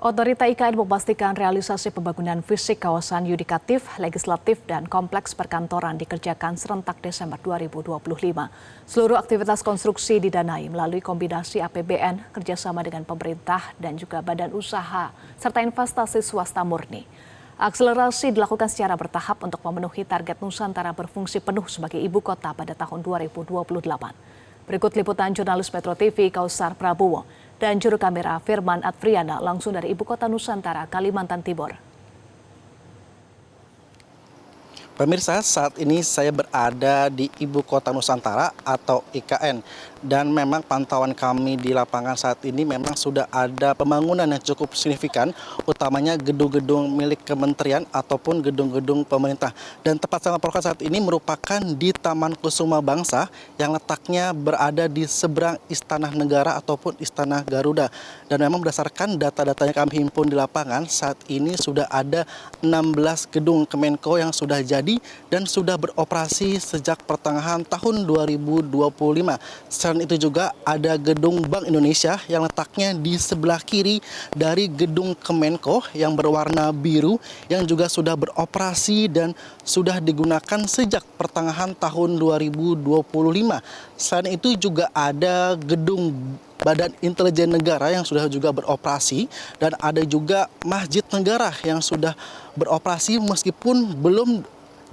Otorita IKN memastikan realisasi pembangunan fisik kawasan yudikatif, legislatif, dan kompleks perkantoran dikerjakan serentak Desember 2025. Seluruh aktivitas konstruksi didanai melalui kombinasi APBN, kerjasama dengan pemerintah dan juga badan usaha, serta investasi swasta murni. Akselerasi dilakukan secara bertahap untuk memenuhi target Nusantara berfungsi penuh sebagai ibu kota pada tahun 2028. Berikut liputan jurnalis Metro TV Kausar Prabowo dan juru kamera Firman Advriana langsung dari Ibu Kota Nusantara, Kalimantan Timur. Pemirsa, saat ini saya berada di Ibu Kota Nusantara atau IKN. Dan memang pantauan kami di lapangan saat ini memang sudah ada pembangunan yang cukup signifikan, utamanya gedung-gedung milik kementerian ataupun gedung-gedung pemerintah. Dan tempat saya melaporkan saat ini merupakan di Taman Kusuma Bangsa yang letaknya berada di seberang Istana Negara ataupun Istana Garuda. Dan memang berdasarkan data-data yang kami himpun di lapangan, saat ini sudah ada 16 gedung Kemenko yang sudah jadi dan sudah beroperasi sejak pertengahan tahun 2025. Selain itu juga ada gedung Bank Indonesia yang letaknya di sebelah kiri dari gedung Kemenko yang berwarna biru yang juga sudah beroperasi dan sudah digunakan sejak pertengahan tahun 2025. Selain itu juga ada gedung Badan Intelijen Negara yang sudah juga beroperasi dan ada juga Masjid Negara yang sudah beroperasi meskipun belum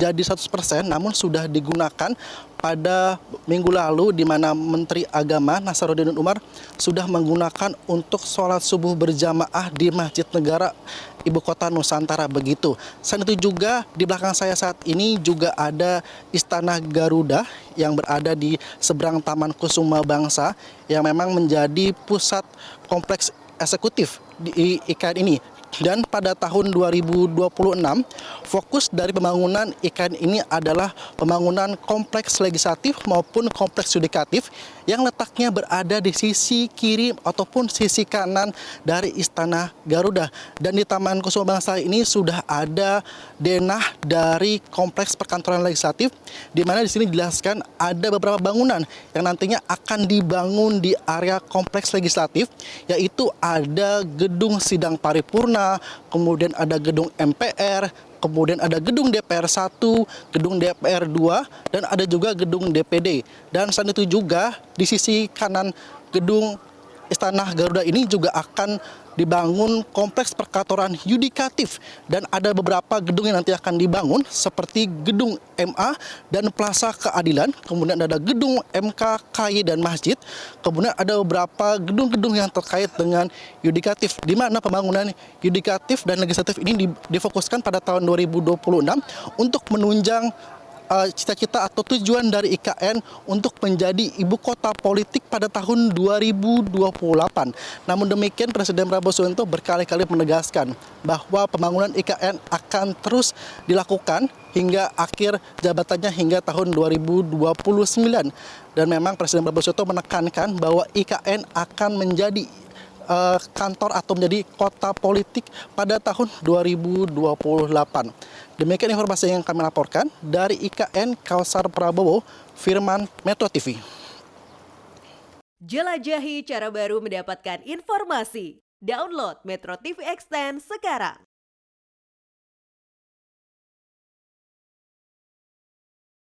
jadi 100% namun sudah digunakan pada minggu lalu di mana Menteri Agama Nasaruddin Umar sudah menggunakan untuk sholat subuh berjamaah di Masjid Negara Ibu Kota Nusantara begitu. Selain itu juga di belakang saya saat ini juga ada Istana Garuda yang berada di seberang Taman Kusuma Bangsa yang memang menjadi pusat kompleks eksekutif di IKN ini. Dan pada tahun 2026, fokus dari pembangunan IKN ini adalah pembangunan kompleks legislatif maupun kompleks yudikatif yang letaknya berada di sisi kiri ataupun sisi kanan dari Istana Garuda. Dan di Taman Kusuma Bangsa ini sudah ada denah dari kompleks perkantoran legislatif, di mana di sini dijelaskan ada beberapa bangunan yang nantinya akan dibangun di area kompleks legislatif, yaitu ada gedung sidang paripurna, kemudian ada gedung MPR, kemudian ada gedung DPR 1, gedung DPR 2, dan ada juga gedung DPD. Dan selain itu juga di sisi kanan gedung Istana Garuda ini juga akan dibangun kompleks perkantoran yudikatif dan ada beberapa gedung yang nanti akan dibangun seperti gedung MA dan Plaza Keadilan, kemudian ada gedung MK, KY, dan Masjid, kemudian ada beberapa gedung-gedung yang terkait dengan yudikatif di mana pembangunan yudikatif dan legislatif ini difokuskan pada tahun 2026 untuk menunjang cita-cita atau tujuan dari IKN untuk menjadi ibu kota politik pada tahun 2028. Namun demikian, Presiden Prabowo Subianto berkali-kali menegaskan bahwa pembangunan IKN akan terus dilakukan hingga akhir jabatannya hingga tahun 2029. Dan memang Presiden Prabowo Subianto menekankan bahwa IKN akan menjadi kantor atau menjadi kota politik pada tahun 2028. Demikian informasi yang kami laporkan dari IKN Kausar Prabowo, Firman, Metro TV. Jelajahi cara baru mendapatkan informasi. Download Metro TV Extend sekarang.